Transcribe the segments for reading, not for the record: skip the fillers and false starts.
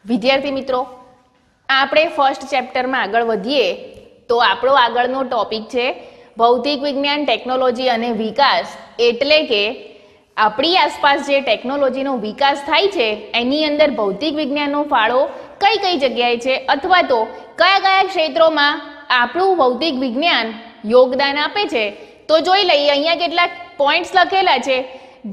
વિદ્યાર્થી મિત્રો, આપણે ફર્સ્ટ ચેપ્ટરમાં આગળ વધીએ તો આપણો આગળનો ટોપિક છે ભૌતિક વિજ્ઞાન, ટેકનોલોજી અને વિકાસ. એટલે કે આપણી આસપાસ જે ટેકનોલોજીનો વિકાસ થાય છે એની અંદર ભૌતિક વિજ્ઞાનનો ફાળો કઈ કઈ જગ્યાએ છે અથવા તો કયા કયા ક્ષેત્રોમાં આપણું ભૌતિક વિજ્ઞાન યોગદાન આપે છે. તો જોઈ લઈએ, અહીંયા કેટલાક પોઈન્ટ્સ લખેલા છે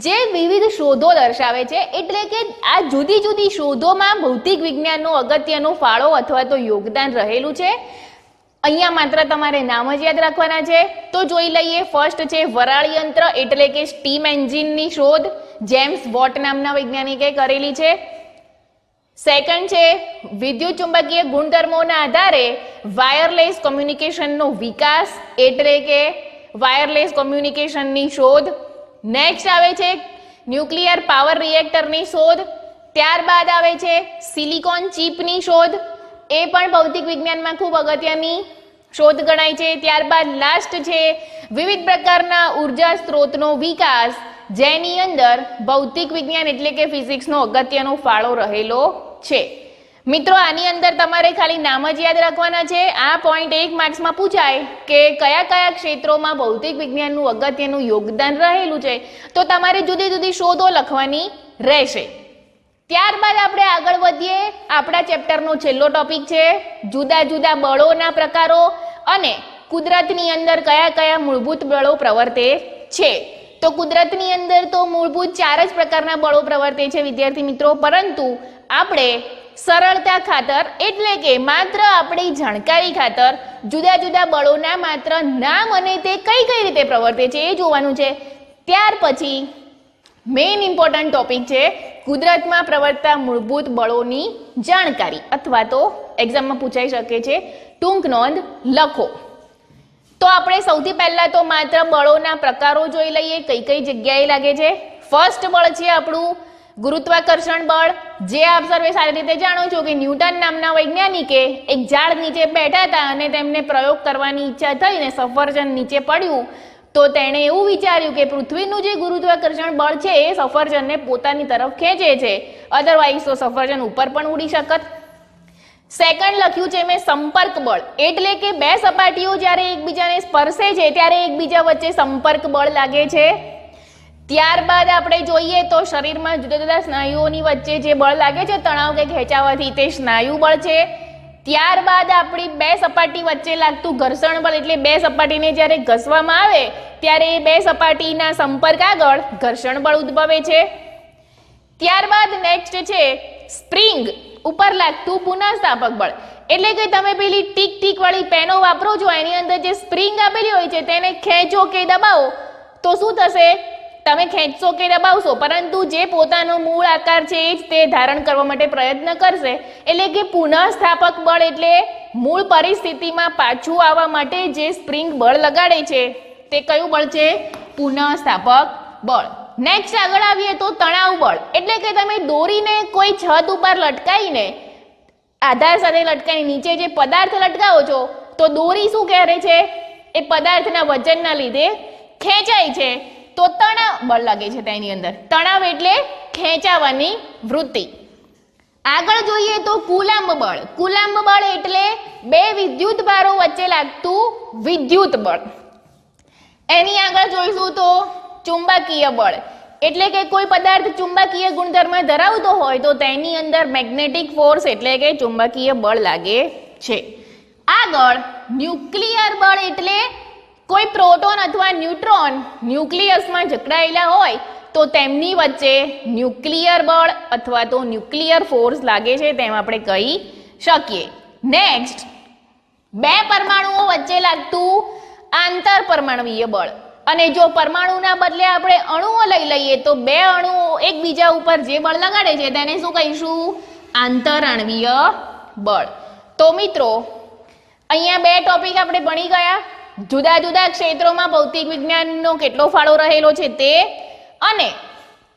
જે વિવિધ શોધો દર્શાવે છે. એટલે કે આ જુદી જુદી શોધોમાં ભૌતિક વિજ્ઞાનનો અગત્યનો ફાળો અથવા તો યોગદાન રહેલું છે. અહીંયા માત્ર તમારે નામ જ યાદ રાખવાના છે. તો જોઈ લઈએ, ફર્સ્ટ છે વરાળ યંત્ર એટલે કે સ્ટીમ એન્જિનની શોધ જેમ્સ વોટ નામના વૈજ્ઞાનિકે કરેલી છે. સેકન્ડ છે વિદ્યુત ચુંબકીય ગુણધર્મોના આધારે વાયરલેસ કોમ્યુનિકેશનનો વિકાસ એટલે કે વાયરલેસ કોમ્યુનિકેશનની શોધ. નેક્સ્ટ આવે છે ન્યુક્લિયર પાવર રિએક્ટરની શોધ. ત્યારબાદ આવે છે સિલિકોન ચીપની શોધ, એ પણ ભૌતિક વિજ્ઞાનમાં ખૂબ અગત્યની શોધ ગણાય છે. ત્યારબાદ લાસ્ટ છે વિવિધ પ્રકારના ઉર્જા સ્ત્રોતનો વિકાસ, જેની અંદર ભૌતિક વિજ્ઞાન એટલે કે ફિઝિક્સનો અગત્યનો ફાળો રહેલો છે. મિત્રો, આની અંદર તમારે ખાલી નામ જ યાદ રાખવાના છે. આ પોઈન્ટ 1 માર્ક્સમાં પૂછાય કે કયા કયા ક્ષેત્રોમાં ભૌતિક વિજ્ઞાનનું અગત્યનું યોગદાન રહેલું છે, તો તમારે જુદી જુદી શોધો લખવાની રહેશે. ત્યારબાદ આપણે આગળ વધીએ. આપણા ચેપ્ટરનો છેલ્લો ટોપિક છે જુદા જુદા બળોના પ્રકારો અને કુદરતની અંદર કયા કયા મૂળભૂત બળો પ્રવર્તે છે. તો કુદરતની અંદર તો મૂળભૂત 4 જ પ્રકારના બળો પ્રવર્તે છે વિદ્યાર્થી મિત્રો, પરંતુ આપણે સરળતા ખાતર એટલે કે માત્ર આપણી જાણકારી ખાતર જુદા જુદા બળોના માત્ર નામ અને તે કઈ કઈ રીતે પ્રવર્તે છે એ જોવાનું છે. ત્યાર પછી મેઇન ઇમ્પોર્ટન્ટ ટોપિક છે કુદરતમાં પ્રવર્તતા મૂળભૂત બળોની જાણકારી, અથવા તો એક્ઝામમાં પૂછાઈ શકે છે, ટૂંક નોંધ લખો. તો આપણે સૌથી પહેલા તો માત્ર બળોના પ્રકારો જોઈ લઈએ, કઈ કઈ જગ્યાએ લાગે છે. ફર્સ્ટ બળ છે આપણું ગુરુત્વાકર્ષણ બળ, જે આપ સર્વે સારી રીતે જાણો છો કે ન્યૂટન નામના વૈજ્ઞાનિકે એક ઝાડ નીચે બેઠા હતા અને તેમને પ્રયોગ કરવાની ઈચ્છા થઈને સફરજન નીચે પડ્યું, તો તેણે એવું વિચાર્યું કે પૃથ્વીનું જે ગુરુત્વાકર્ષણ બળ છે એ સફરજનને પોતાની તરફ ખેંચે છે, અધરવાઇઝ તો સફરજન ઉપર પણ ઉડી શકત. સેકન્ડ લખ્યું છે મેં સંપર્ક બળ, એટલે કે બે સપાટીઓ જ્યારે એકબીજાને સ્પર્શે છે ત્યારે એકબીજા વચ્ચે સંપર્ક બળ લાગે છે. ત્યારબાદ આપણે જોઈએ તો શરીરમાં જુદા જુદા સ્નાયુઓની વચ્ચે જે બળ લાગે છે તણાવ કે ખેંચાવાથી, તે સ્નાયુ બળ છે. ત્યારબાદ આપણી બે સપાટી વચ્ચે લાગતું ઘર્ષણ બળ, એટલે બે સપાટીને જ્યારે ઘસવામાં આવે ત્યારે એ બે સપાટીના સંપર્ક આગળ ઘર્ષણ બળ ઉદ્ભવે છે. ત્યારબાદ નેક્સ્ટ છે સ્પ્રિંગ, ઉપર લાગતું પુનઃસ્થાપક બળ, એટલે કે તમે પેલી ટીક ટીક વાળી પેનો વાપરો છો એની અંદર જે સ્પ્રિંગ આપેલી હોય છે તેને ખેંચો કે દબાવો તો શું થશે? તમે ખેંચશો કે દબાવશો, પરંતુ જે પોતાનો મૂળ આકાર છે એ જ તે ધારણ કરવા માટે પ્રયત્ન કરશે. એટલે કે પુનઃસ્થાપક બળ એટલે મૂળ પરિસ્થિતિમાં પાછું આવવા માટે જે સ્પ્રિંગ બળ લગાડે છે તે કયું બળ છે? પુનઃસ્થાપક બળ. નેક્સ્ટ આગળ આવીએ તો તણાવ બળ, એટલે કે તમે દોરીને કોઈ છત ઉપર લટકાઈને આધાર સાથે લટકાઈને નીચે જે પદાર્થ લટકાવો છો તો દોરી શું કરે છે? એ પદાર્થના વજનના લીધે ખેંચાય છે, તો તણાવ બળ લાગે છે તેની અંદર. તણાવ એટલે ખેંચાવાની વૃત્તિ. આગળ જોઈએ તો કુલામ્બ બળ. કુલામ્બ બળ એટલે બે વિદ્યુત ભારો વચ્ચે લાગતું વિદ્યુત બળ. એની આગળ જોઈશું તો ચુંબકીય બળ, એટલે કે કોઈ પદાર્થ ચુંબકીય ગુણધર્મ ધરાવતો હોય તો તેની અંદર મેગ્નેટિક ફોર્સ એટલે કે ચુંબકીય બળ લાગે છે. આગળ ન્યુક્લિયર બળ, એટલે કોઈ પ્રોટોન અથવા ન્યુટ્રોન ન્યુક્લિયસમાં જકડાયેલા હોય તો તેમની વચ્ચે ન્યુક્લિયર બળ અથવા તો ન્યુક્લિયર ફોર્સ લાગે છે તેમ આપણે કહી શકીએ. નેક્સ્ટ બે પરમાણુઓ વચ્ચે લાગતું આંતરપરમાણુવીય બળ, અને જો પરમાણુના બદલે આપણે અણુઓ લઈ લઈએ તો બે અણુઓ એકબીજા ઉપર જે બળ લગાડે છે તેને શું કહીશું? આંતરાણવીય બળ. તો મિત્રો, અહીંયા બે ટોપિક આપણે ભણી ગયા. જુદા જુદા ક્ષેત્રોમાં ભૌતિક વિજ્ઞાનનો કેટલો ફાળો રહેલો છે તે, અને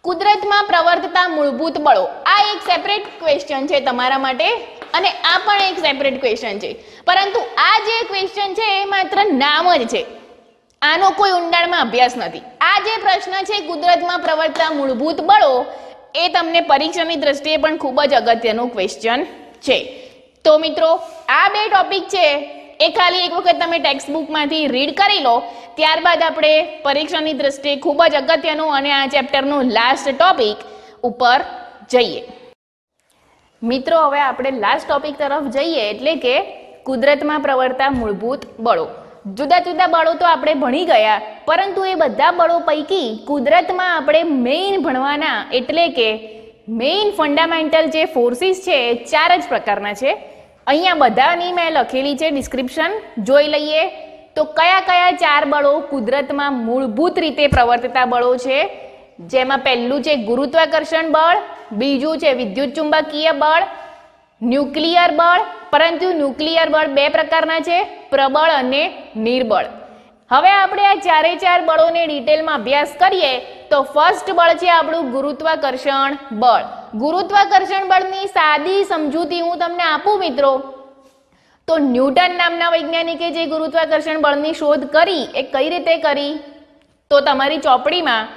કુદરતમાં પ્રવર્તતા મૂળભૂત બળો. આ એક સેપરેટ ક્વેશ્ચન છે તમારા માટે, અને આ પણ એક સેપરેટ ક્વેશ્ચન છે, પરંતુ આ જે ક્વેશ્ચન છે એ માત્ર નામ જ છે, આનો કોઈ ઊંડાણમાં અભ્યાસ નથી. આ જે પ્રશ્ન છે કુદરતમાં પ્રવર્તતા મૂળભૂત બળો, એ તમને પરીક્ષાની દ્રષ્ટિએ પણ ખૂબ જ અગત્યનું ક્વેશ્ચન છે. તો મિત્રો આ બે ટોપિક છે એ ખાલી એક વખત તમે ટેક્સ્ટ બુકમાંથી રીડ કરી લો, ત્યારબાદ આપણે પરીક્ષાની દ્રષ્ટિએ ખૂબ જ અગત્યનું અને આ ચેપ્ટરનું લાસ્ટ ટોપિક ઉપર જઈએ. મિત્રો હવે આપણે લાસ્ટ ટોપિક તરફ જઈએ, એટલે કે કુદરતમાં પ્રવર્તતા મૂળભૂત બળો. જુદા જુદા બળો તો આપણે ભણી ગયા, પરંતુ એ બધા બળો પૈકી કુદરતમાં આપણે મેઇન ભણવાના એટલે કે મેઇન ફંડામેન્ટલ જે ફોર્સિસ છે એ 4 જ પ્રકારના છે. અહીંયા બધાની મેં લખેલી છે, ડિસ્ક્રિપ્શન જોઈ લઈએ તો કયા કયા 4 બળો કુદરતમાં મૂળભૂત રીતે પ્રવર્તતા બળો છે. જેમાં પહેલું છે ગુરુત્વાકર્ષણ બળ, બીજું છે વિદ્યુત ચુંબકીય બળ, ન્યુક્લિયર બળ. પરંતુ ન્યુક્લિયર બળ 2 પ્રકારના છે, પ્રબળ અને નિર્બળ. હવે આપણે આ 4 બળોને ડિટેલમાં અભ્યાસ કરીએ તો ફર્સ્ટ બળ છે આપણું ગુરુત્વાકર્ષણ બળ. ગુરુત્વાકર્ષણ બળની સાદી સમજૂતી હું તમને આપું મિત્રો, તો ન્યૂટન નામના વૈજ્ઞાનિકે જે ગુરુત્વાકર્ષણ બળની શોધ કરી એ કઈ રીતે કરી, તો તમારી ચોપડીમાં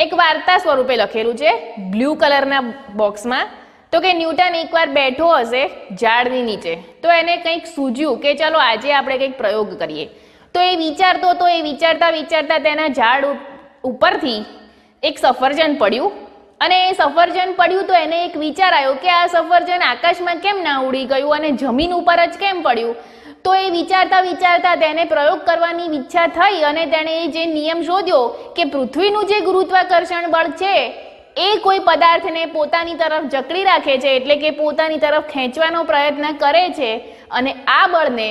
એક વાર્તા સ્વરૂપે લખેલું છે બ્લુ કલરના બોક્સમાં. તો કે ન્યૂટન એકવાર બેઠો હશે ઝાડની નીચે, તો એને કંઈક સૂઝ્યું કે ચલો આજે આપણે કંઈક પ્રયોગ કરીએ. તો એ વિચારતો તો એ વિચારતા વિચારતા તેના ઝાડ ઉપરથી એક સફરજન પડ્યું, અને એ સફરજન પડ્યું તો એને એક વિચાર આવ્યો કે આ સફરજન આકાશમાં કેમ ના ઉડી ગયું અને જમીન ઉપર જ કેમ પડ્યું. તો એ વિચારતા વિચારતા તેને પ્રયોગ કરવાની ઈચ્છા થઈ અને તેણે જે નિયમ શોધ્યો કે પૃથ્વીનું જે ગુરુત્વાકર્ષણ બળ છે એ કોઈ પદાર્થને પોતાની તરફ જકડી રાખે છે, એટલે કે પોતાની તરફ ખેંચવાનો પ્રયત્ન કરે છે, અને આ બળને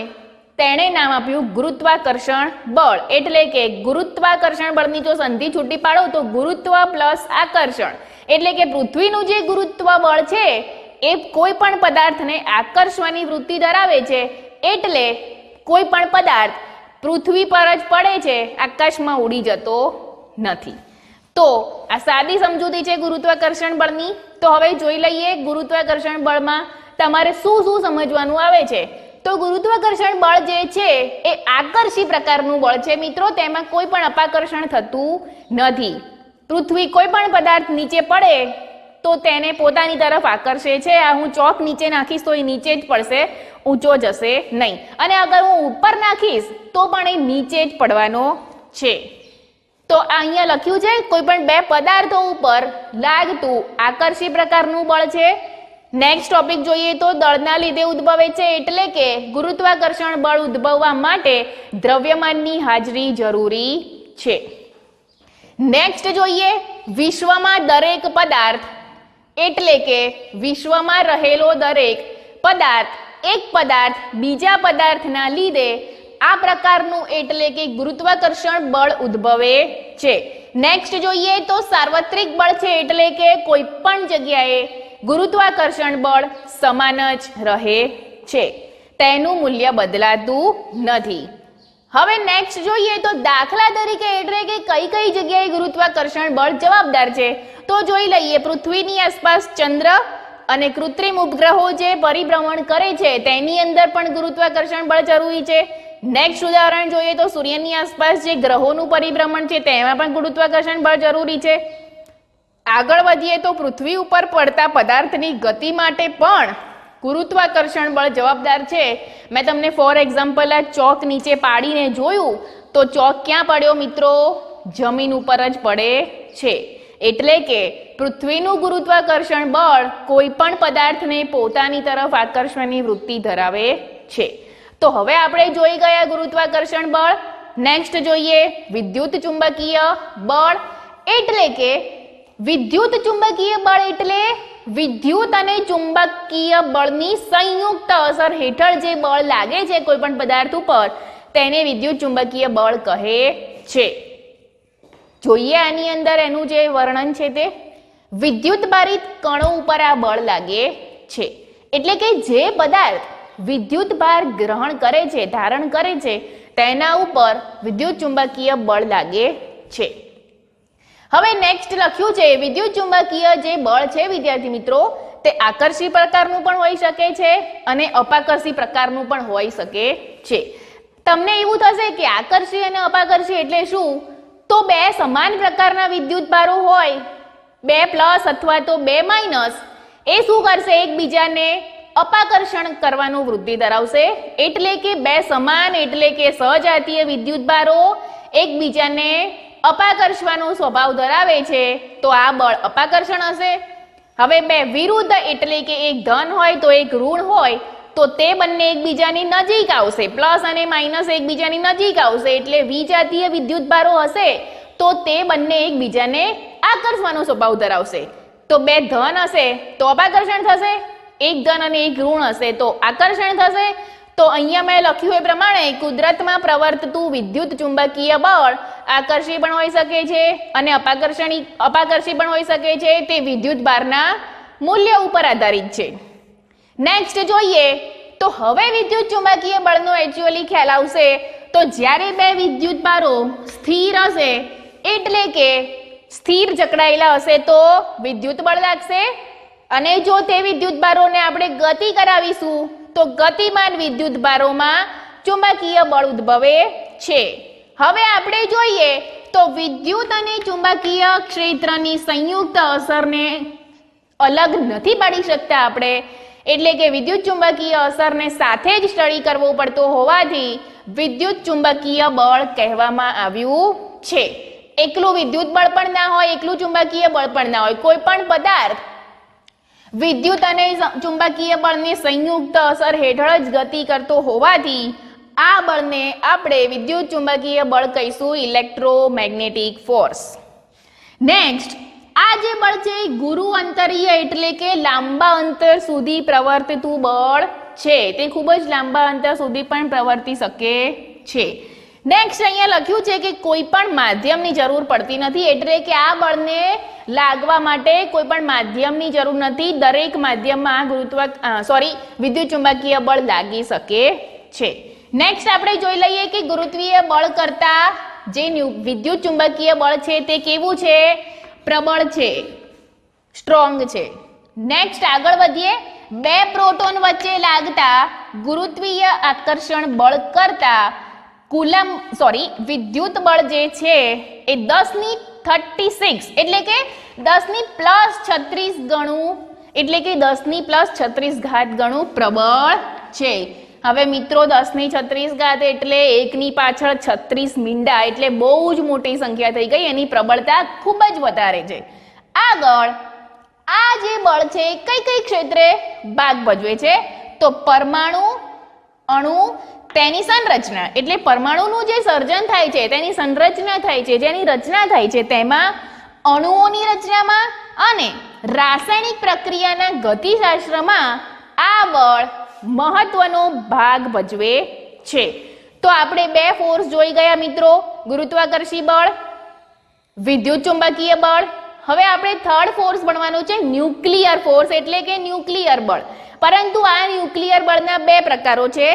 તેણે નામ આપ્યું ગુરુત્વાકર્ષણ બળ. એટલે કે ગુરુત્વાકર્ષણ બળની જો સંધિ છૂટી પાડો તો ગુરુત્વ પ્લસ આકર્ષણ, એટલે કે પૃથ્વીનું જે ગુરુત્વ બળ છે એ કોઈ પણ પદાર્થને આકર્ષવાની વૃત્તિ ધરાવે છે, એટલે કોઈ પણ પદાર્થ પૃથ્વી પર જ પડે છે, આકાશમાં ઉડી જતો નથી. તો આ સાદી સમજૂતી છે ગુરુત્વાકર્ષણ બળની. તો હવે જોઈ લઈએ ગુરુત્વાકર્ષણ બળમાં તમારે શું શું સમજવાનું આવે છે. તો ગુરુત્વાકર્ષણ બળ જે છે એ આકર્ષી પ્રકારનું બળ છે મિત્રો, તેમાં કોઈ પણ અપાકર્ષણ થતું નથી. પૃથ્વી કોઈ પણ પદાર્થ નીચે પડે તો તેને પોતાની તરફ આકર્ષે છે. આ હું ચોક નીચે નાખીશ તો એ નીચે જ પડશે, ઊંચો જશે નહીં, અને અગર હું ઉપર નાખીશ તો પણ એ નીચે જ પડવાનો છે. તો અહીંયા લખ્યું છે કોઈ પણ 2 પદાર્થો ઉપર લાગતું આકર્ષી પ્રકારનું બળ છે. નેક્સ્ટ ટોપિક જોઈએ તો દળના લીધે ઉદ્ભવે છે, એટલે કે ગુરુત્વાકર્ષણ બળ ઉદ્ભવવા માટે દ્રવ્યમાનની હાજરી જરૂરી છે. નેક્સ્ટ જોઈએ વિશ્વમાં દરેક પદાર્થ, એટલે કે વિશ્વમાં રહેલો દરેક પદાર્થ એક પદાર્થ બીજા પદાર્થના લીધે આ પ્રકારનું એટલે કે ગુરુત્વાકર્ષણ બળ ઉદ્ભવે છે. નેક્સ્ટ જોઈએ તો સાર્વત્રિક બળ છે, એટલે કે કોઈ પણ જગ્યાએ ગુરુત્વાકર્ષણ બળ સમાન જ રહે છે, તેનું મૂલ્ય બદલાતું નથી. હવે નેક્સ્ટ જોઈએ તો દાખલા તરીકે એટલે કે કઈ કઈ જગ્યાએ ગુરુત્વાકર્ષણ બળ જવાબદાર છે. તો જોઈ લઈએ પૃથ્વીની આસપાસ ચંદ્ર અને કૃત્રિમ ઉપગ્રહો જે પરિભ્રમણ કરે છે તેની અંદર પણ ગુરુત્વાકર્ષણ બળ જરૂરી છે. નેક્સ્ટ ઉદાહરણ જોઈએ તો સૂર્યની આસપાસ જે ગ્રહોનું પરિભ્રમણ છે તેમાં પણ ગુરુત્વાકર્ષણ બળ જરૂરી છે. આગળ વધીએ તો પૃથ્વી ઉપર પડતા પદાર્થની ગતિ માટે પણ ગુરુત્વાકર્ષણ બળ જવાબદાર છે. મેં તમને ફોર એક્ઝામ્પલ આ ચોક નીચે પાડીને જોયું તો ચોક ક્યાં પડ્યો મિત્રો? જમીન ઉપર જ પડે છે. એટલે કે પૃથ્વીનું ગુરુત્વાકર્ષણ બળ કોઈ પણ પદાર્થને પોતાની તરફ આકર્ષવાની વૃત્તિ ધરાવે છે. તો હવે આપણે જોઈ ગયા ગુરુત્વાકર્ષણ બળ. નેક્સ્ટ જોઈએ વિદ્યુત ચુંબકીય બળ. એટલે કે વિદ્યુત ચુંબકીય બળ એટલે વિદ્યુત અને ચુંબકીય બળની સંયુક્ત અસર હેઠળ જે બળ લાગે છે કોઈ પણ પદાર્થ ઉપર તેને વિદ્યુત ચુંબકીય બળ કહે છે. જોઈએ આની અંદર એનું જે વર્ણન છે તે વિદ્યુત ભારિત કણો ઉપર આ બળ લાગે છે. એટલે કે જે પદાર્થ વિદ્યુત ભાર ગ્રહણ કરે છે, ધારણ કરે છે, તેના ઉપર વિદ્યુત ચુંબકીય બળ લાગે છે. હવે નેક્સ્ટ લખ્યું છે વિદ્યુત ચુંબકીય જે બળ છે વિદ્યાર્થી મિત્રો તે આકર્ષી પ્રકારનું પણ હોઈ શકે છે અને અપાકર્ષી પ્રકારનું પણ હોઈ શકે છે. તમને એવું થશે કે આકર્ષી અને અપાકર્ષી એટલે શું? તો 2 સમાન પ્રકારના વિદ્યુત ભારો હોય 2+ અથવા તો 2- એ શું કરશે? એકબીજાને અપાકર્ષણ કરવાનું વૃત્તિ ધરાવશે, એટલે કે બે સમાન એટલે કે સહજાતીય વિદ્યુતભારો એકબીજાને અપાકર્ષવાનો સ્વભાવ ધરાવે છે તો આ બળ અપાકર્ષણ હશે. હવે બે વિરુદ્ધ એટલે કે એક ધન હોય તો એક ઋણ હોય તો તે બંને એકબીજાની નજીક આવશે, પ્લસ અને માઇનસ એકબીજાની નજીક આવશે, એટલે વિજાતીય વિદ્યુતભારો હશે તો તે બંને એકબીજાને આકર્ષવાનો સ્વભાવ ધરાવશે. તો બે ધન હશે તો અપાકર્ષણ થશે, એક ધન અને એક ઋણ હશે તો આકર્ષણ થશે. તો અહીંયા મેં લખ્યું એ પ્રમાણે કુદરતમાં પ્રવર્તતું વિદ્યુત ચુંબકીય બળ આકર્ષી પણ હોઈ શકે છે અને અપાકર્ષી પણ હોઈ શકે છે. તે વિદ્યુત ભારના મૂલ્ય ઉપર આધારિત છે. નેક્સ્ટ જોઈએ તો હવે વિદ્યુત ચુંબકીય બળનો એક્ચ્યુઅલી ખ્યાલ આવશે તો જ્યારે બે વિદ્યુત ભારો સ્થિર હશે એટલે કે સ્થિર જકડાયેલા હશે તો વિદ્યુત બળ લાગશે, અને જો તે વિદ્યુત ભારોને આપણે ગતિ કરાવીશું તો ગતિમાન વિદ્યુત ભારોમાં ચુંબકીય બળ ઉદ્ભવે છે. હવે આપણે જોઈએ તો વિદ્યુત અને ચુંબકીય ક્ષેત્રની સંયુક્ત અસરને અલગ નથી પાડી શકતા આપણે, એટલે કે વિદ્યુત ચુંબકીય અસરને સાથે જ સ્ટડી કરવો પડતો હોવાથી વિદ્યુત ચુંબકીય બળ કહેવામાં આવ્યું છે. એકલું વિદ્યુત બળ પણ ના હોય, એકલું ચુંબકીય બળ પણ ના હોય, કોઈ પણ પદાર્થ વિદ્યુત અને ચુંબકીય બળની સંયુક્ત અસર હેઠળ જ ગતિ કરતો હોવાથી આ બળને આપણે વિદ્યુત ચુંબકીય બળ કહીશું, ઇલેક્ટ્રોમેગ્નેટિક ફોર્સ. નેક્સ્ટ, આ જે બળ છે ગુરુ અંતરીય એટલે કે લાંબા અંતર સુધી પ્રવર્તતું બળ છે, તે ખૂબ જ લાંબા અંતર સુધી પણ પ્રવર્તી શકે છે. નેક્સ્ટ અહીંયા લખ્યું છે કે કોઈ પણ માધ્યમની જરૂર પડતી નથી, એટલે કે આ બળને લાગવા માટે કોઈ પણ માધ્યમની જરૂર નથી, દરેક માધ્યમમાં વિદ્યુત ચુંબકીય બળ લાગી શકે છે. નેક્સ્ટ આપણે જોઈ લઈએ કે ગુરુત્વીય બળ કરતા જે વિદ્યુત ચુંબકીય બળ છે તે કેવું છે? પ્રબળ છે, સ્ટ્રોંગ છે. નેક્સ્ટ આગળ વધીએ. બે પ્રોટોન વચ્ચે લાગતા ગુરુત્વીય આકર્ષણ બળ કરતા વિદ્યુત બળ જે છે એ 10⁻36 એટલે કે 10⁻36 ગણું એટલે કે 10⁻36 ગણું પ્રબળ છે. હવે મિત્રો 10⁻36 એટલે 1/36 મીંડા એટલે બહુ જ મોટી સંખ્યા થઈ ગઈ, એની પ્રબળતા ખૂબ જ વધારે છે. આગળ આ જે બળ છે કઈ ક્ષેત્રે ભાગ ભજવે છે? તો પરમાણુ, અણુ, તેની સંરચના એટલે પરમાણુનું જે સર્જન થાય છે તેની સંરચના થાય છે, જેની રચના થાય છે તેમાં અણુઓની રચનામાં અને રાસાયણિક પ્રક્રિયાના ગતિશાસ્ત્રમાં આ બળ મહત્વનો ભાગ ભજવે છે. તો આપણે બે ફોર્સ જોઈ ગયા મિત્રો, ગુરુત્વાકર્ષી બળ, વિદ્યુત ચુંબકીય બળ. હવે આપણે થર્ડ ફોર્સ ભણવાનું છે, ન્યુક્લિયર ફોર્સ એટલે કે ન્યુક્લિયર બળ. પરંતુ આ ન્યુક્લિયર બળના બે પ્રકારો છે,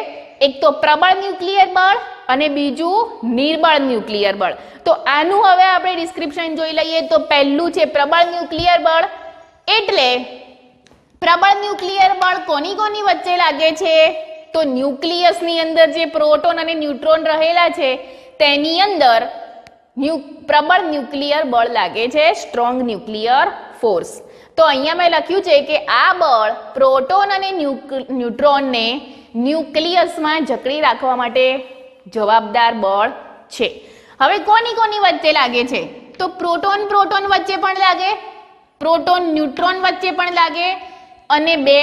એક તો પ્રબળ ન્યુક્લિયર બળ અને બીજું નિર્બળ ન્યુક્લિયર બળ. તો આનું હવે આપણે ડિસ્ક્રિપ્શન જોઈ લઈએ. તો પહેલું છે પ્રબળ ન્યુક્લિયર બળ. એટલે પ્રબળ ન્યુક્લિયર બળ કોની વચ્ચે લાગે છે? તો ન્યુક્લિયસની અંદર જે પ્રોટોન અને ન્યુટ્રોન રહેલા છે તેની અંદર પ્રબળ ન્યુક્લિયર બળ લાગે છે, સ્ટ્રોંગ ન્યુક્લિયર ફોર્સ. તો અહીંયા મેં લખ્યું છે કે આ બળ પ્રોટોન અને ન્યુટ્રોનને ન્યુક્લિયસમાં જકડી રાખવા માટે જવાબદાર બળ છે. હવે કોની વચ્ચે લાગે છે? તો પ્રોટોન વચ્ચે પણ લાગે, પ્રોટોન ન્યુટ્રોન વચ્ચે પણ લાગે અને બે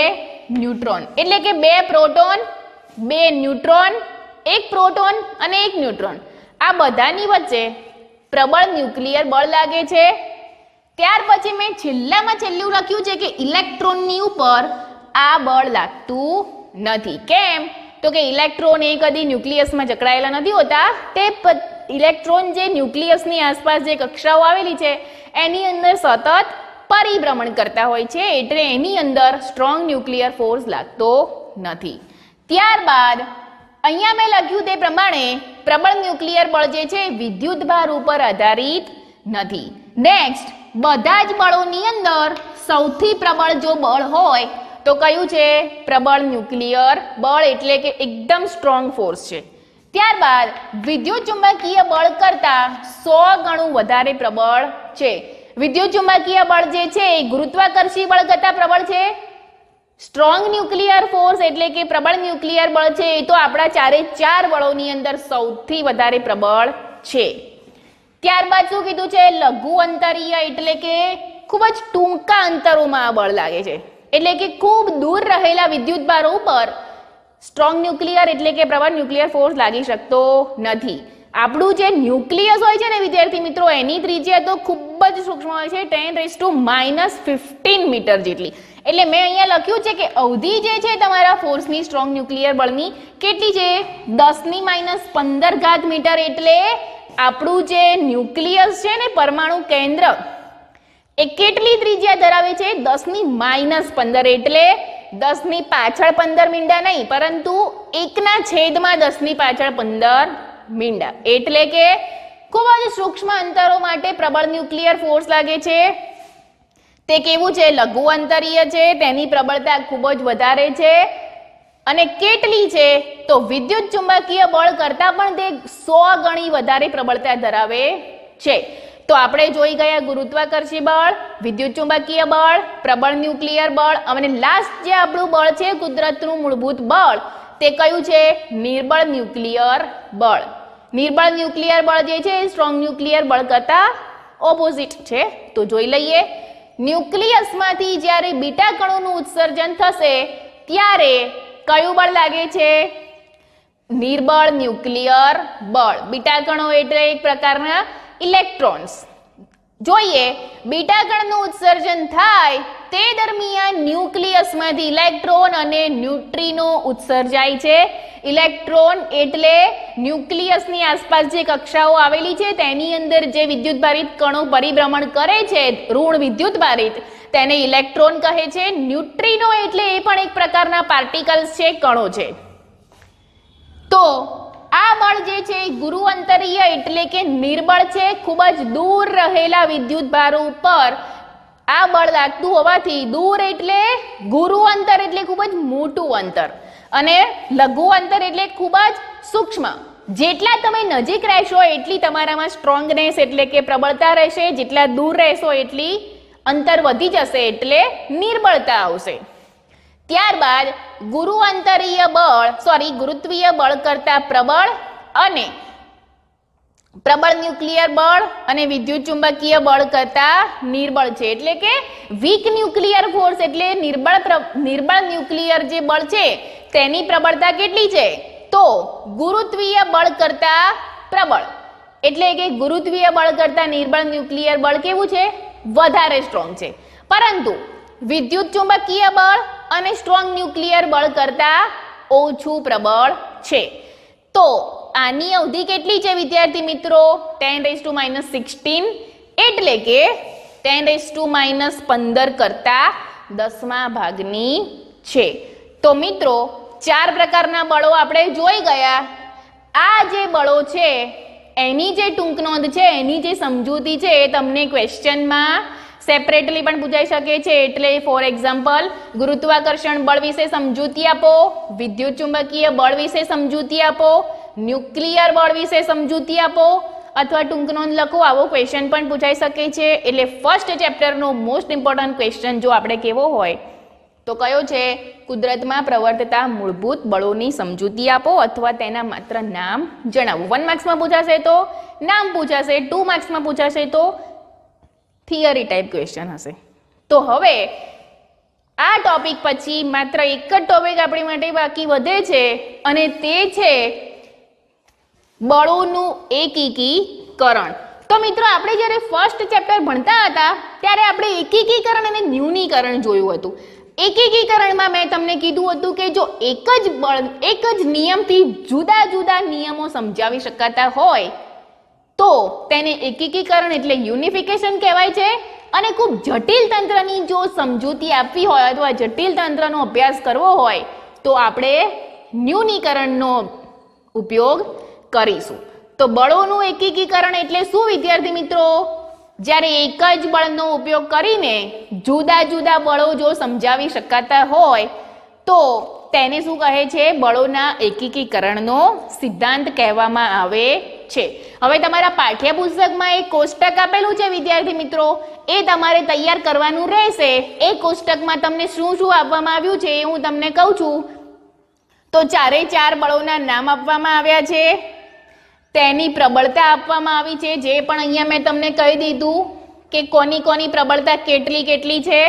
ન્યુટ્રોન એટલે કે બે પ્રોટોન, બે ન્યુટ્રોન, એક પ્રોટોન અને એક ન્યુટ્રોન, આ બધાની વચ્ચે પ્રબળ ન્યુક્લિયર બળ લાગે છે. ત્યાર પછી મેં છેલ્લામાં છેલ્લું લખ્યું છે કે ઇલેક્ટ્રોનની ઉપર આ બળ લાગતું નથી. કેમ? તો કે ઇલેક્ટ્રોન એ કદી ન્યુક્લિયસમાં જકડાયેલા નથી હોતા, તે ઇલેક્ટ્રોન જે ન્યુક્લિયસની આસપાસ જે કક્ષાઓ આવેલી છે એની અંદર સતત પરિભ્રમણ કરતા હોય છે, એટલે એની અંદર સ્ટ્રોંગ ન્યુક્લિયર ફોર્સ લાગતો નથી. ત્યારબાદ અહીંયા મેં લખ્યું તે પ્રમાણે પ્રબળ ન્યુક્લિયર બળ જે છે વિદ્યુત ભાર ઉપર આધારિત નથી. નેક્સ્ટ, બધા જ બળોની અંદર સૌથી પ્રબળ જો બળ હોય તો કયું છે? પ્રબળ ન્યુક્લિયર બળ એટલે કે એકદમ સ્ટ્રોંગ ફોર્સ છે. ત્યારબાદ વિદ્યુત ચુંબકીય બળ કરતા 100 ગણું વધારે પ્રબળ છે. વિદ્યુત ચુંબકીય બળ જે છે એ ગુરુત્વાકર્ષી બળ કરતા પ્રબળ છે. સ્ટ્રોંગ ન્યુક્લિયર ફોર્સ એટલે કે પ્રબળ ન્યુક્લિયર બળ છે એ તો આપણા ચારે ચાર બળોની અંદર સૌથી વધારે પ્રબળ છે. ત્યારબાદ શું કીધું છે? લઘુ અંતરીય એટલે કે ખૂબ જ ટૂંકા અંતરોમાં આ બળ લાગે છે, એટલે કે ખૂબ દૂર રહેલા વિદ્યુત ભારો ઉપર સ્ટ્રોંગ ન્યુક્લિયર એટલે કે પ્રબળ ન્યુક્લિયર ફોર્સ લાગી શકતો નથી. આપણું જે ન્યુક્લિયસ હોય છે ને વિદ્યાર્થી મિત્રો, એની ત્રિજ્યા તો ખૂબ જ સૂક્ષ્મ હોય છે, 10⁻⁻15 મીટર જેટલી. એટલે મેં અહીંયા લખ્યું છે કે અવધિ જે છે તમારા ફોર્સની સ્ટ્રોંગ ન્યુક્લિયર બળની કેટલી છે? 10⁻15 મીટર. એટલે આપણું જે ન્યુક્લિયસ છે ને પરમાણુ કેન્દ્ર એ કેટલી ત્રિજ્યા ધરાવે છે? 10⁻15. એટલે 10 ની પાછળ 15 મીંડા નહીં, પરંતુ 1/10 ની પાછળ 15 મીંડા. એટલે કે ખૂબ જ સૂક્ષ્મ અંતરો માટે પ્રબળ ન્યુક્લિયર ફોર્સ લાગે છે. તે કેવું છે? લઘુ અંતરીય છે, તેની પ્રબળતા ખૂબ જ વધારે છે. અને કેટલી છે? તો વિદ્યુત ચુંબકીય બળ કરતાં પણ તે 100 ગણી વધારે પ્રબળતા ધરાવે છે. તો આપણે જોઈ ગયા ગુરુત્વાકર્ષી બળ, વિદ્યુત ચુંબકીય બળ, પ્રબળ ન્યુક્લિયર બળ, અને લાસ્ટ જે આપણું બળ છે કુદરતનું મૂળભૂત બળ, તે કયું છે? નિર્બળ ન્યુક્લિયર બળ. નિર્બળ ન્યુક્લિયર બળ જે છે સ્ટ્રોંગ ન્યુક્લિયર બળ કરતાં ઓપોઝિટ છે. તો જોઈ લઈએ. ન્યુક્લિયસમાંથી જ્યારે બીટા કણોનું ઉત્સર્જન થશે ત્યારે કયું બળ લાગે છે? નિર્બળ ન્યુક્લિયર બળ. બીટા કણો એટલે એક પ્રકારના ઇલેક્ટ્રોન્સ. જોઈએ, બીટા કણનું ઉત્સર્જન થાય તે દરમિયાન ન્યુક્લિયસમાંથી ઇલેક્ટ્રોન અને ન્યુટ્રિનો ઉત્સર્જાય છે. ઇલેક્ટ્રોન એટલે ન્યુક્લિયસની આસપાસ જે કક્ષાઓ આવેલી છે તેની અંદર જે વિદ્યુતભારિત કણો પરિભ્રમણ કરે છે, ઋણ વિદ્યુતભારિત, તેને ઇલેક્ટ્રોન કહે છે. ન્યુટ્રિનો એટલે એ પણ એક પ્રકારના પાર્ટિકલ્સ છે, કણો છે. તો આ બળ જે છે ગુરુ અંતરીય એટલે કે નિર્બળ છે. ખૂબ જ દૂર રહેલા વિદ્યુત ભારો ઉપર આ બળ લાગતું હોવાથી, દૂર એટલે ગુરુ અંતર એટલે ખૂબ જ મોટું અંતર, અને લઘુ અંતર એટલે ખૂબ જ સૂક્ષ્મ. જેટલા તમે નજીક રહેશો એટલી તમારામાં સ્ટ્રોંગનેસ એટલે કે પ્રબળતા રહેશે, જેટલા દૂર રહેશો એટલી અંતર વધી જશે એટલે નિર્બળતા આવશે. ત્યારબાદ ગુરુત્વીય બળ કરતા પ્રબળ અને પ્રબળ ન્યુક્લિયર બળ અને વિદ્યુત ચુંબકીય બળ કરતા નિર્બળ છે. એટલે કે વીક ન્યુક્લિયર ફોર્સ એટલે નિર્બળ ન્યુક્લિયર જે બળ છે તેની પ્રબળતા કેટલી છે? તો ગુરુત્વીય બળ કરતા પ્રબળ. એટલે કે ગુરુત્વીય બળ કરતા નિર્બળ ન્યુક્લિયર બળ કેવું છે? વધારે સ્ટ્રોંગ છે. પરંતુ વિદ્યુત ચુંબકીય બળ અને સ્ટ્રોંગ ન્યુક્લિયર બળ કરતા ઓછું પ્રબળ છે. તો આની અવધિ કેટલી છે વિદ્યાર્થી મિત્રો? 10⁻16 એટલે કે 10⁻15 કરતા 10મા ભાગની છે. તો મિત્રો 4 પ્રકારના બળો આપણે જોઈ ગયા. આ જે બળો છે એની જે ટૂંક નોંધ છે, એની જે સમજૂતી છે એ તમને ક્વેશ્ચનમાં સેપરેટલી પણ પૂછાઈ શકે છે. એટલે ફોર એક્ઝામ્પલ, ગુરુત્વાકર્ષણ બળ વિશે સમજૂતી આપો, વિદ્યુત ચુંબકીય બળ વિશે સમજૂતી આપો, ન્યુક્લિયર બળ વિશે સમજૂતી આપો, અથવા ટૂંક નોંધ લખો, આવો ક્વેશ્ચન પણ પૂછાઈ શકે છે. એટલે ફર્સ્ટ ચેપ્ટરનો મોસ્ટ ઇમ્પોર્ટન્ટ ક્વેશ્ચન જો આપણે કેવો હોય તો કયો છે? કુદરતમાં પ્રવર્તતા મૂળભૂત બળોની સમજૂતી આપો અથવા તેના માત્ર નામ જણાવો. 1 માર્ક્સમાં પૂછાશે તો નામ પૂછાશે, 2 માર્ક્સમાં પૂછાશે તો થિયરી ટાઈપ ક્વેશ્ચન હશે. તો હવે આ ટોપિક પછી માત્ર એક જ ટોપિક આપણી માટે બાકી વધે છે, અને તે છે બળોનું એકીકરણ. તો મિત્રો આપણે જ્યારે ફર્સ્ટ ચેપ્ટર ભણતા હતા ત્યારે આપણે એકીકરણ અને ન્યૂનીકરણ જોયું હતું. એકીકરણમાં મેં તમને કીધું હતું કે જો એક જ નિયમથી જુદા જુદા નિયમો સમજાવી શકાતા હોય તો તેને એકીકરણ એટલે યુનિફિકેશન કહેવાય છે. અને ખૂબ જટિલ તંત્રની જો સમજૂતી આપવી હોય અથવા જટિલ તંત્રનો અભ્યાસ કરવો હોય તો આપણે ન્યૂનીકરણનો ઉપયોગ કરીશું. તો બળોનું એકીકરણ એટલે શું વિદ્યાર્થી મિત્રો? જ્યારે એક જ બળનો ઉપયોગ કરીને જુદા જુદા બળો જો સમજાવી શકાતા હોય તો તેને શું કહે છે? બળોના એકીકરણનો સિદ્ધાંત કહેવામાં આવે છે. હવે તમારા પાઠ્યપુસ્તકમાં એક કોષ્ટક આપેલું છે વિદ્યાર્થી મિત્રો, એ તમારે તૈયાર કરવાનું રહેશે. એ કોષ્ટકમાં તમને શું શું આપવામાં આવ્યું છે એ હું તમને કહું છું. તો 4 બળોના નામ આપવામાં આવ્યા છે, તેની પ્રબળતા આપવામાં આવી છે, જે પણ અહીંયા મેં તમને કહી દીધું કે કોની કોની પ્રબળતા કેટલી કેટલી છે.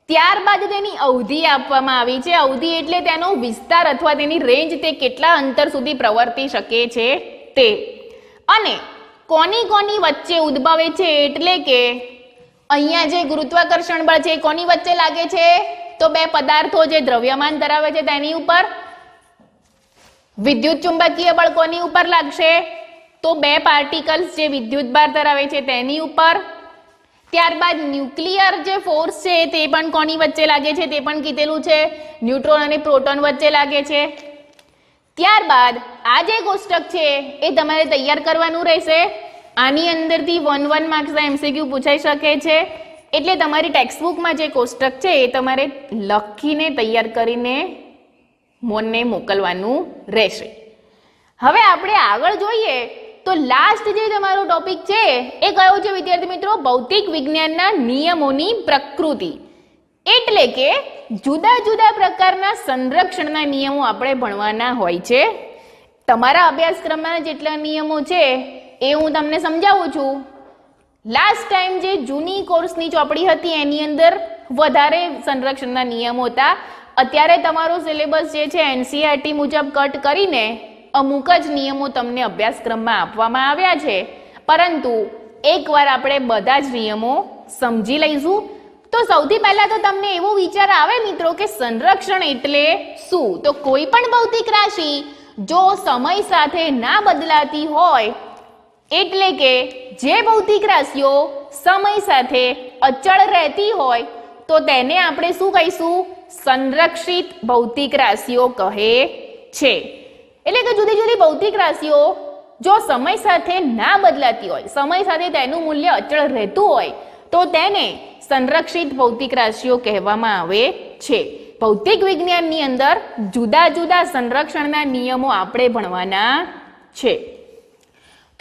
ત્યારબાદ તેની અવધિ આપવામાં આવી છે. અવધિ એટલે તેનો વિસ્તાર અથવા તેની રેન્જ, તે કેટલા અંતર સુધી પ્રવર્તી શકે છે તે. અને કોની કોની વચ્ચે ઉદ્ભવે છે, એટલે કે અહીંયા જે ગુરુત્વાકર્ષણ બળ છે કોની વચ્ચે લાગે છે, તો બે પદાર્થો જે દ્રવ્યમાન ધરાવે છે તેની ઉપર. વિદ્યુત ચુંબકીય બળ કોની ઉપર લાગશે, તો બે પાર્ટિકલ્સ જે વિદ્યુતભાર ધરાવે છે તેની ઉપર. ત્યારબાદ ન્યુક્લિયર જે ફોર્સ છે તે પણ કોની વચ્ચે લાગે છે તે પણ કીધેલું છે, ન્યુટ્રોન અને પ્રોટોન વચ્ચે લાગે છે. ત્યારબાદ આ જે કોષ્ટક છે એ તમારે તૈયાર કરવાનું રહેશે. આની અંદરથી 1 માર્ક્સના MCQ પૂછાઈ શકે છે, એટલે તમારી ટેક્સ્ટબુકમાં જે કોષ્ટક છે એ તમારે લખીને તૈયાર કરીને મોનને મોકલવાનું રહેશે. હવે આપણે આગળ જોઈએ તો લાસ્ટ જે તમારો ટોપિક છે એ કયો છે વિદ્યાર્થી મિત્રો, ભૌતિક વિજ્ઞાનના નિયમોની પ્રકૃતિ. એટલે કે જુદા જુદા પ્રકારના સંરક્ષણના નિયમો આપણે ભણવાના હોય છે. તમારા અભ્યાસક્રમના જેટલા નિયમો છે એ હું તમને સમજાવું છું. લાસ્ટ ટાઈમ જે જૂની કોર્સની ચોપડી હતી એની અંદર વધારે સંરક્ષણના નિયમો હતા. અત્યારે તમારો સિલેબસ જે છે NCERT મુજબ કટ કરીને અમુક જ નિયમો તમને અભ્યાસક્રમમાં આપવામાં આવ્યા છે, પરંતુ એકવાર આપણે બધા જ નિયમો સમજી લઈશું. તો સૌથી પહેલા તો તમને એવો વિચાર આવે મિત્રો કે સંરક્ષણ એટલે શું? તો કોઈ પણ ભૌતિક રાશિ જો સમય સાથે ના બદલાતી હોય, એટલે કે જે ભૌતિક રાશિઓ સમય સાથે અચળ રહેતી હોય, તો તેને આપણે શું કહીશું? સંરક્ષિત ભૌતિક રાશિઓ કહે છે. એટલે કે જુદી જુદી ભૌતિક રાશિઓ જો સમય સાથે ના બદલાતી હોય, સમય સાથે તેનું મૂલ્ય અચળ રહેતું હોય, તો તેને સંરક્ષિત ભૌતિક રાશિઓ કહેવામાં આવે છે. ભૌતિક વિજ્ઞાનની અંદર જુદા જુદા સંરક્ષણના નિયમો આપણે ભણવાના છે.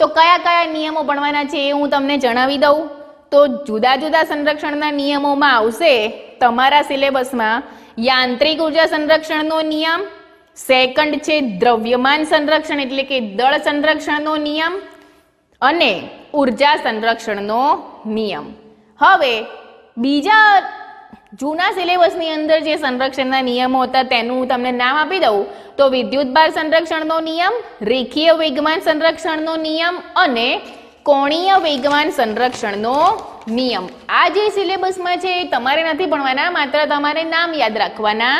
તો કયા કયા નિયમો ભણવાના છે એ હું તમને જણાવી દઉં. તો જુદા જુદા સંરક્ષણના નિયમોમાં આવશે તમારા સિલેબસમાં યાંત્રિક ઉર્જા સંરક્ષણનો નિયમ, સેકન્ડ છે દ્રવ્યમાન સંરક્ષણ એટલે કે દળ સંરક્ષણનો નિયમ, અને ઉર્જા સંરક્ષણનો નિયમ. હવે બીજા જૂના સિલેબસની અંદર જે સંરક્ષણના નિયમો હતા તેનું હું તમને નામ આપી દઉં. તો વિદ્યુતભાર સંરક્ષણનો નિયમ, રેખીય વેગમાન સંરક્ષણનો નિયમ અને કોણીય વેગમાન સંરક્ષણનો નિયમ. આ જે સિલેબસમાં છે એ તમારે નથી ભણવાના, માત્ર તમારે નામ યાદ રાખવાના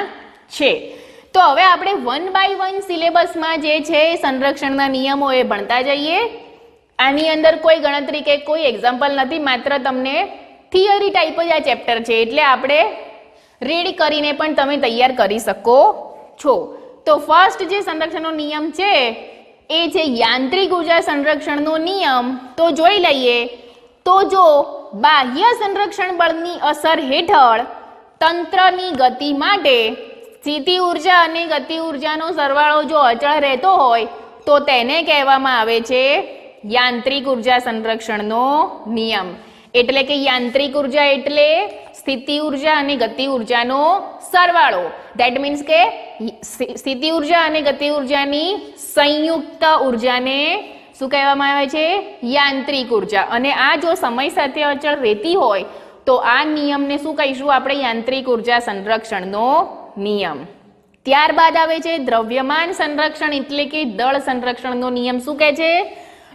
છે. તો હવે આપણે 1 by 1 સિલેબસમાં જે છે સંરક્ષણના નિયમો એ ભણતા જઈએ. આની અંદર કોઈ ગણતરી કે કોઈ એક્ઝામ્પલ નથી, માત્ર તમને થિયરી ટાઈપ જ આ ચેપ્ટર છે, એટલે આપણે રીડ કરીને પણ તમે તૈયાર કરી શકો છો. તો ફર્સ્ટ જે સંરક્ષણનો નિયમ છે એ છે યાંત્રિક ઉર્જા સંરક્ષણનો નિયમ. તો જોઈ લઈએ. તો જો બાહ્ય સંરક્ષણ બળની અસર હેઠળ તંત્રની ગતિ માટે સ્થિતિ ઉર્જા અને ગતિ ઉર્જાનો સરવાળો જો અચળ રહેતો હોય, તો તેને કહેવામાં આવે છે યાંત્રિક ઉર્જા સંરક્ષણનો નિયમ. એટલે કે યાંત્રિક ઉર્જા એટલે સ્થિતિ ઉર્જા અને ગતિ ઉર્જાનો સરવાળો. ધેટ મીન્સ કે સ્થિતિ ઉર્જા અને ગતિ ઉર્જાની સંયુક્ત ઉર્જાને શું કહેવામાં આવે છે? યાંત્રિક ઉર્જા. અને આ જો સમય સાથે અચળ રહેતી હોય તો આ નિયમને શું કહીશું આપણે? યાંત્રિક ઉર્જા સંરક્ષણનો નિયમ. ત્યારબાદ આવે છે દ્રવ્યમાન સંરક્ષણ એટલે કે દળ સંરક્ષણનો નિયમ. શું કહે છે?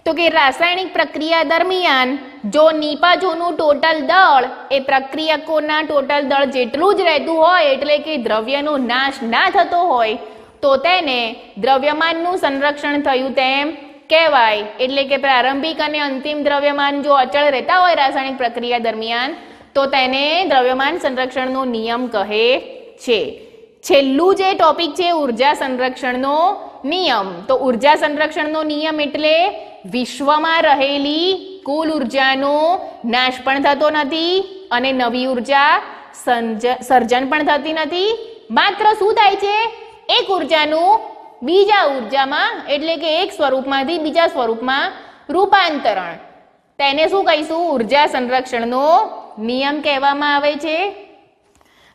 તો કે રાસાયણિક પ્રક્રિયા દરમિયાન જો નિપજોનું ટોટલ દળ એ પ્રક્રિયકોના ટોટલ દળ જેટલું જ રહેતું હોય, એટલે કે દ્રવ્યનો નાશ ના થતો હોય, તો તેને દ્રવ્યમાનનું સંરક્ષણ થયું તેમ કહેવાય. એટલે કે પ્રારંભિક અને અંતિમ દ્રવ્યમાન જો અચળ રહેતા હોય રાસાયણિક પ્રક્રિયા દરમિયાન, તો તેને દ્રવ્યમાન સંરક્ષણનો નિયમ કહે છે. છેલ્લું જે ટોપિક છે ઉર્જા સંરક્ષણનો નિયમ. તો ઉર્જા સંરક્ષણનો નિયમ એટલે વિશ્વમાં રહેલી કુલ ઉર્જાનો નાશ પણ થતો નથી અને નવી ઉર્જા સર્જન પણ થતી નથી. માત્ર શું થાય છે? એક ઉર્જાનું બીજા ઉર્જામાં એટલે કે એક સ્વરૂપમાંથી બીજા સ્વરૂપમાં રૂપાંતરણ, તેને શું કહીશું? ઉર્જા સંરક્ષણનો નિયમ કહેવામાં આવે છે.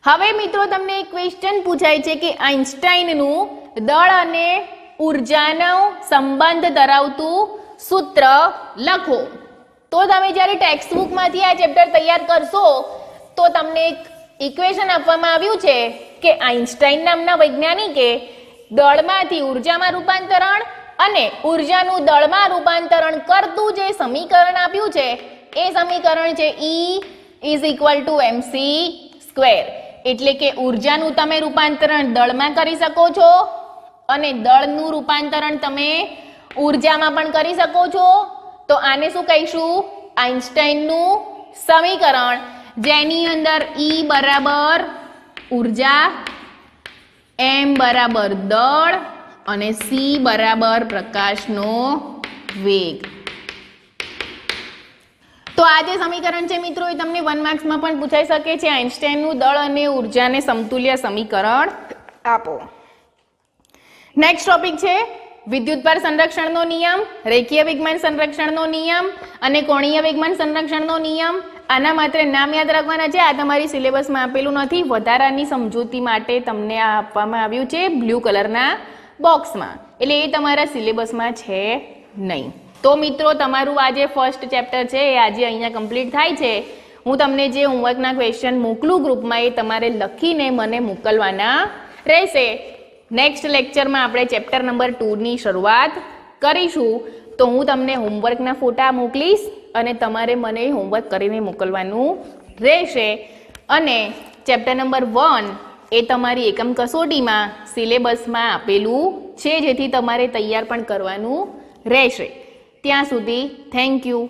હવે મિત્રો તમને એક ક્વેશ્ચન પૂછાય છે કે આઇન્સ્ટાઈનનું દળ અને ઉર્જાનો સંબંધ ધરાવતું સૂત્ર લખો. તો તમે જ્યારે ટેક્સ્ટ બુકમાંથી આ ચેપ્ટર તૈયાર કરશો તો તમને એક ઇક્વેશન આપવામાં આવ્યું છે કે આઇન્સ્ટાઈન નામના વૈજ્ઞાનિકે દળમાંથી ઉર્જામાં રૂપાંતરણ અને ઉર્જાનું દળમાં રૂપાંતરણ કરતું જે સમીકરણ આપ્યું છે એ સમીકરણ છે E = mc². એટલે કે ઉર્જાનું તમે રૂપાંતરણ દળમાં કરી શકો છો અને દળનું રૂપાંતરણ તમે ઉર્જામાં પણ કરી શકો છો. તો આને શું કહીશું? આઇન્સ્ટાઈનનું સમીકરણ, જેની અંદર E બરાબર ઉર્જા, m બરાબર દળ અને c બરાબર પ્રકાશનો વેગ. તો આ જે સમીકરણ છે મિત્રો એ તમને 1 માર્ક્સમાં પણ પૂછાઈ શકે છે. આઇન્સ્ટાઈનનું દળ અને ઉર્જાને સમતુલ્ય સમીકરણ આપો. નેક્સ્ટ ટોપિક છે વિદ્યુતભાર સંરક્ષણનો નિયમ, રેખીય વેગમાન સંરક્ષણનો નિયમ અને કોણીય વેગમાન સંરક્ષણનો નિયમ. આના માત્ર નામ યાદ રાખવાના છે. આ તમારી સિલેબસમાં આપેલું નથી. વધારાની સમજૂતી માટે તમને આ આપવામાં આવ્યું છે બ્લુ કલરના બોક્સમાં, એટલે એ તમારા સિલેબસમાં છે નહીં. તો મિત્રો તમારું આ જે ફર્સ્ટ ચેપ્ટર છે એ આજે અહીંયા કમ્પ્લીટ થાય છે. હું તમને જે હોમવર્કના ક્વેશ્ચન મોકલું ગ્રુપમાં એ તમારે લખીને મને મોકલવાના રહેશે. નેક્સ્ટ લેક્ચરમાં આપણે ચેપ્ટર નંબર 2ની શરૂઆત કરીશું. તો હું તમને હોમવર્કના ફોટા મોકલીશ અને તમારે મને હોમવર્ક કરીને મોકલવાનું રહેશે. અને ચેપ્ટર નંબર 1 એ તમારી એકમ કસોટીમાં સિલેબસમાં આપેલું છે, જેથી તમારે તૈયાર પણ કરવાનું રહેશે. ત્યાં સુધી થેન્ક યુ.